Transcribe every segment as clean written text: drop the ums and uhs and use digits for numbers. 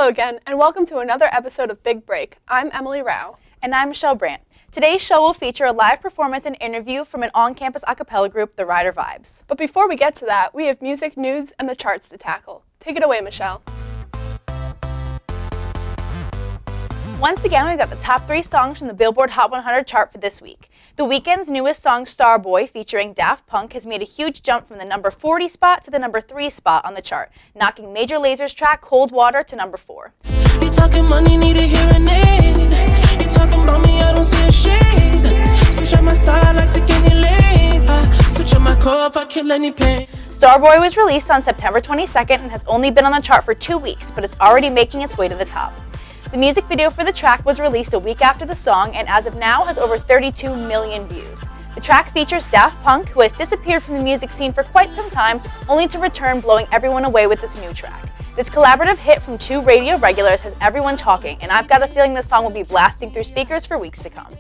Hello again, and welcome to another episode of Big Break. I'm Emily Rao. And I'm Michelle Brandt. Today's show will feature a live performance and interview from an on-campus a cappella group, the Rider Vibes. But before we get to that, we have music, news, and the charts to tackle. Take it away, Michelle. Once again, we've got the top 3 songs from the Billboard Hot 100 chart for this week. The Weeknd's newest song, Starboy, featuring Daft Punk, has made a huge jump from the number 40 spot to the number 3 spot on the chart, knocking Major Laser's track, Cold Water, to number 4. You talking money, need a hearing aid. You talking about me, I don't see a shade. Switch on my side, like take any lane. Switch on my core if I kill any pain. Starboy was released on September 22nd and has only been on the chart for 2 weeks, but it's already making its way to the top. The music video for the track was released a week after the song and as of now has over 32 million views. The track features Daft Punk, who has disappeared from the music scene for quite some time, only to return blowing everyone away with this new track. This collaborative hit from 2 radio regulars has everyone talking, and I've got a feeling this song will be blasting through speakers for weeks to come.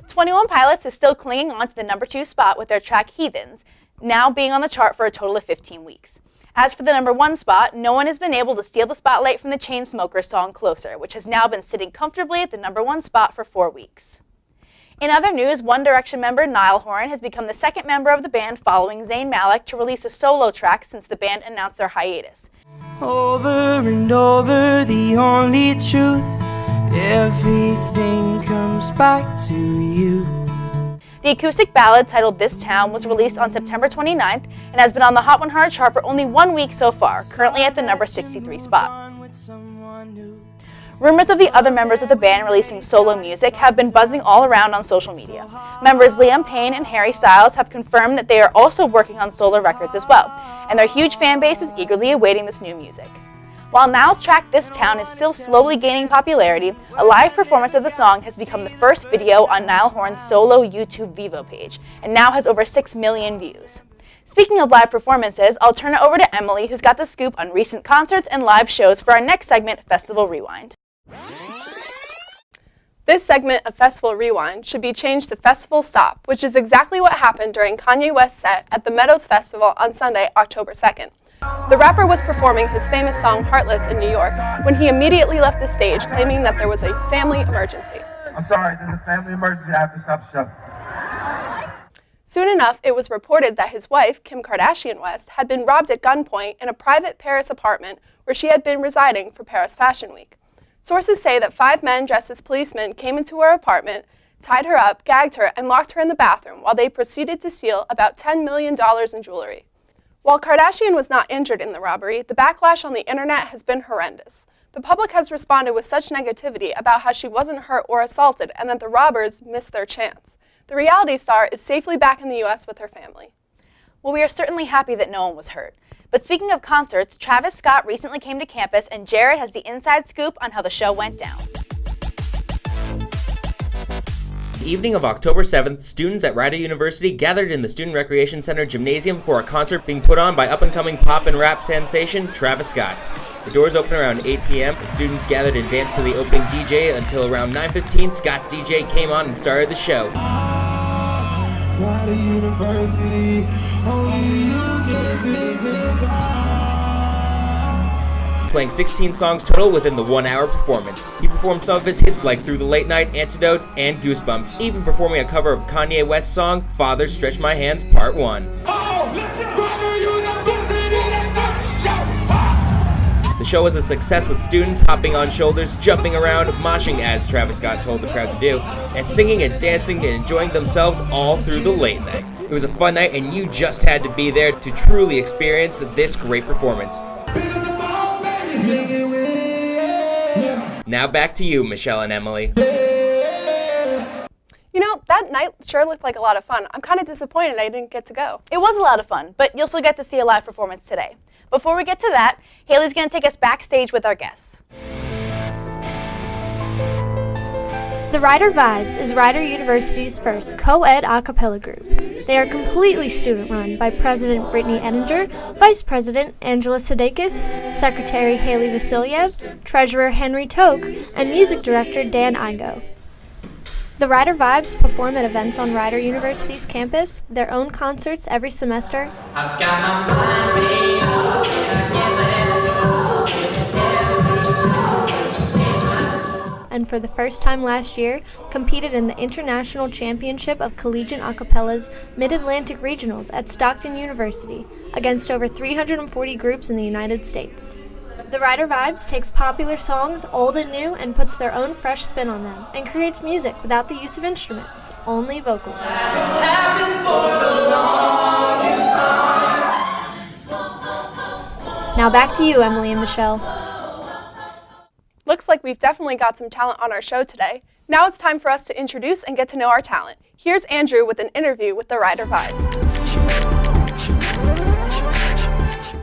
21 Pilots is still clinging on to the number 2 spot with their track Heathens, now being on the chart for a total of 15 weeks. As for the number 1 spot, no one has been able to steal the spotlight from the Chainsmokers song Closer, which has now been sitting comfortably at the number 1 spot for 4 weeks. In other news, One Direction member Niall Horan has become the second member of the band following Zayn Malik to release a solo track since the band announced their hiatus. Over and over, the only truth. Everything comes back to you. The acoustic ballad titled This Town was released on September 29th and has been on the Hot 100 chart for only 1 week so far, currently at the number 63 spot. Rumors of the other members of the band releasing solo music have been buzzing all around on social media. Members Liam Payne and Harry Styles have confirmed that they are also working on solo records as well, and their huge fan base is eagerly awaiting this new music. While Niall's track This Town is still slowly gaining popularity, a live performance of the song has become the first video on Niall Horan's solo YouTube Vivo page, and now has over 6 million views. Speaking of live performances, I'll turn it over to Emily, who's got the scoop on recent concerts and live shows for our next segment, Festival Rewind. This segment of Festival Rewind should be changed to Festival Stop, which is exactly what happened during Kanye West's set at the Meadows Festival on Sunday, October 2nd. The rapper was performing his famous song Heartless in New York when he immediately left the stage claiming that there was a family emergency. I'm sorry, there's a family emergency. I have to stop the show. Soon enough, it was reported that his wife, Kim Kardashian West, had been robbed at gunpoint in a private Paris apartment where she had been residing for Paris Fashion Week. Sources say that 5 men dressed as policemen came into her apartment, tied her up, gagged her, and locked her in the bathroom while they proceeded to steal about $10 million in jewelry. While Kardashian was not injured in the robbery, the backlash on the internet has been horrendous. The public has responded with such negativity about how she wasn't hurt or assaulted and that the robbers missed their chance. The reality star is safely back in the U.S. with her family. Well, we are certainly happy that no one was hurt. But speaking of concerts, Travis Scott recently came to campus and Jared has the inside scoop on how the show went down. The evening of October 7th, students at Rider University gathered in the Student Recreation Center Gymnasium for a concert being put on by up-and-coming pop and rap sensation Travis Scott. The doors opened around 8 p.m. and students gathered and danced to the opening DJ until around 9:15. Scott's DJ came on and started the show. Rider University, playing 16 songs total within the 1-hour performance. He performed some of his hits like Through the Late Night, Antidote, and Goosebumps, even performing a cover of Kanye West's song, Father Stretch My Hands, Part 1. The show was a success with students hopping on shoulders, jumping around, moshing as Travis Scott told the crowd to do, and singing and dancing and enjoying themselves all through the late night. It was a fun night and you just had to be there to truly experience this great performance. Now back to you, Michelle and Emily. You know, that night sure looked like a lot of fun. I'm kind of disappointed I didn't get to go. It was a lot of fun, but you'll still get to see a live performance today. Before we get to that, Haley's going to take us backstage with our guests. The Rider Vibes is Rider University's first co-ed a cappella group. They are completely student-run by President Brittany Ettinger, Vice President Angela Sudeikis, Secretary Haley Vasilyev, Treasurer Henry Toke, and Music Director Dan Igo. The Rider Vibes perform at events on Rider University's campus, their own concerts every semester, I've got my mind made up. and for the first time last year, competed in the International Championship of Collegiate Acapella's Mid-Atlantic Regionals at Stockton University against over 340 groups in the United States. The Rider Vibes takes popular songs, old and new, and puts their own fresh spin on them, and creates music without the use of instruments, only vocals. Now back to you, Emily and Michelle. Looks like we've definitely got some talent on our show today. Now it's time for us to introduce and get to know our talent. Here's Andrew with an interview with the Rider Vibes.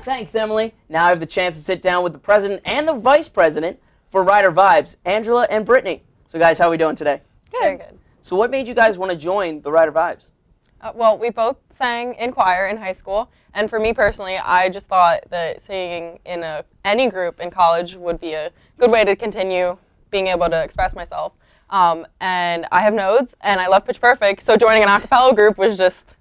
Thanks, Emily. Now I have the chance to sit down with the president and the vice president for Rider Vibes, Angela and Brittany. So guys, how are we doing today? Very good. So what made you guys want to join the Rider Vibes? Well, we both sang in choir in high school, and for me personally, I just thought that singing in any group in college would be a good way to continue being able to express myself. And I have nodes, and I love Pitch Perfect, so joining an a cappella group was just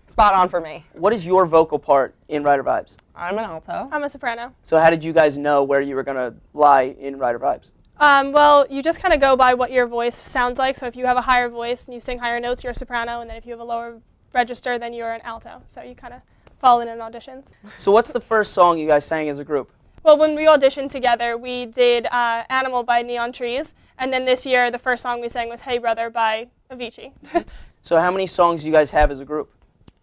spot on for me. What is your vocal part in Rider Vibes? I'm an alto. I'm a soprano. So how did you guys know where you were going to lie in Rider Vibes? Well, you just kind of go by what your voice sounds like. So if you have a higher voice and you sing higher notes, you're a soprano. And then if you have a lower register, then you're an alto. So you kind of fall in auditions. So what's the first song you guys sang as a group? Well, when we auditioned together, we did Animal by Neon Trees. And then this year, the first song we sang was Hey Brother by Avicii. So how many songs do you guys have as a group?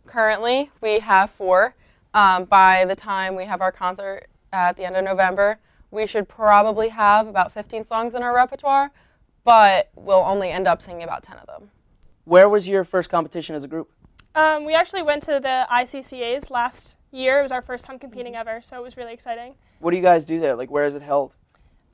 Currently, we have 4. By the time we have our concert at the end of November, we should probably have about 15 songs in our repertoire, but we'll only end up singing about 10 of them. Where was your first competition as a group? We actually went to the ICCAs last year. It was our first time competing ever, so it was really exciting. What do you guys do there? Like, where is it held?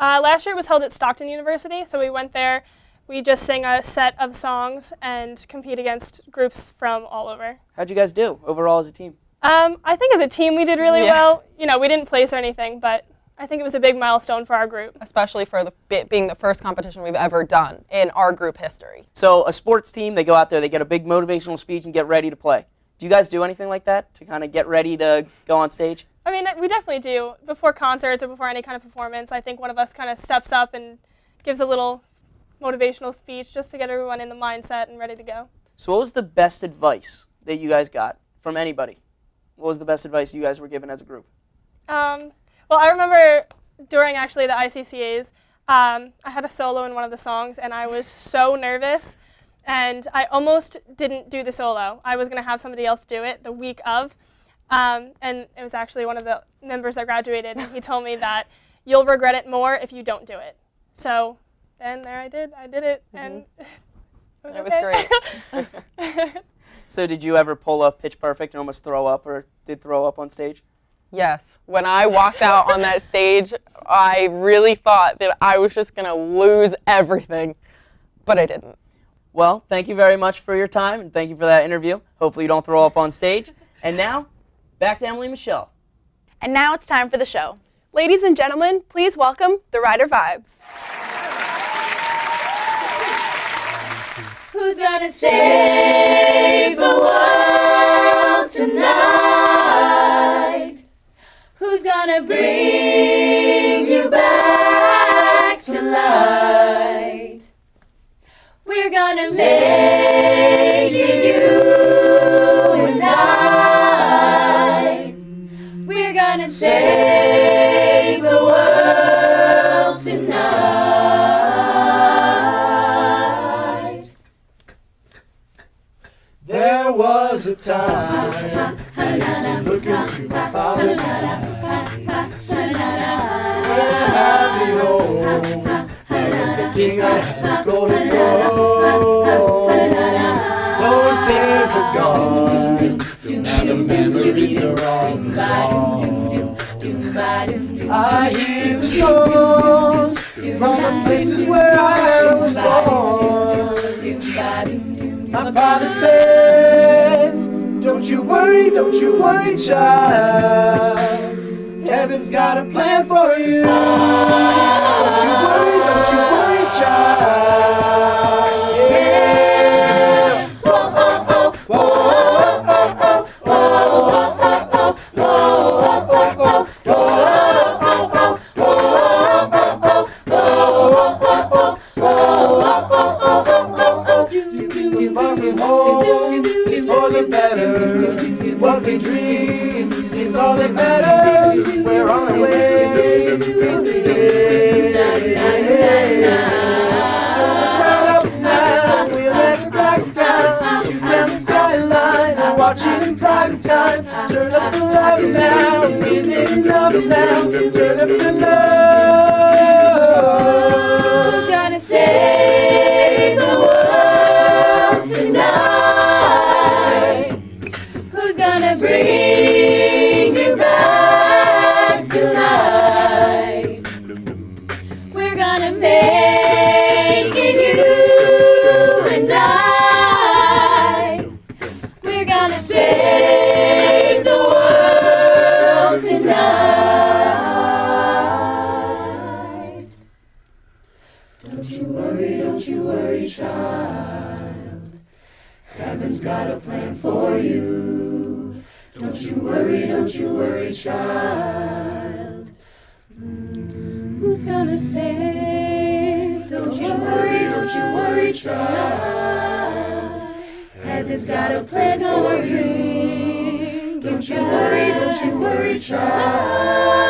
Last year it was held at Stockton University, so we went there. We just sing a set of songs and compete against groups from all over. How'd you guys do overall as a team? I think as a team we did really well. You know, we didn't place or anything, but I think it was a big milestone for our group. Especially for being the first competition we've ever done in our group history. So a sports team, they go out there, they get a big motivational speech and get ready to play. Do you guys do anything like that to kind of get ready to go on stage? I mean, we definitely do. Before concerts or before any kind of performance, I think one of us kind of steps up and gives a little motivational speech just to get everyone in the mindset and ready to go. So what was the best advice that you guys got from anybody? What was the best advice you guys were given as a group? Well, I remember during actually the ICCAs, I had a solo in one of the songs, and I was so nervous, and I almost didn't do the solo. I was going to have somebody else do it the week of, and it was actually one of the members that graduated, and he told me that you'll regret it more if you don't do it. So then there I did it, and it was great. So did you ever pull up Pitch Perfect and almost throw up, or did throw up on stage? Yes. When I walked out on that stage, I really thought that I was just going to lose everything, but I didn't. Well, thank you very much for your time, and thank you for that interview. Hopefully you don't throw up on stage. And now, back to Emily and Michelle. And now it's time for the show. Ladies and gentlemen, please welcome the Rider Vibes. Who's gonna save the world tonight? Who's gonna bring you back to light? We're gonna make it you and I. We're gonna save the world tonight. There was a time I used to look into my father's eyes. When I had me home, I was the king, I had a golden throne. Those days are gone, now the memories are on the song. I hear the songs from the places where I was born. My father said, don't you worry, child. Heaven's got a plan for you. Don't you worry, child. Yeah. Oh, oh, oh, oh, oh, oh, oh, oh. making you and I. We're gonna save the world tonight. Don't you worry, child. Heaven's got a plan for you. Don't you worry, child. Who's gonna save the world? Don't you worry, child. Heaven's got a plan for you. Don't you worry, child.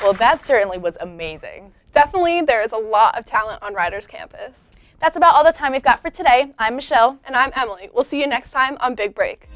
Well, that certainly was amazing. Definitely, there is a lot of talent on Ryder's campus. That's about all the time we've got for today. I'm Michelle. And I'm Emily. We'll see you next time on Big Break.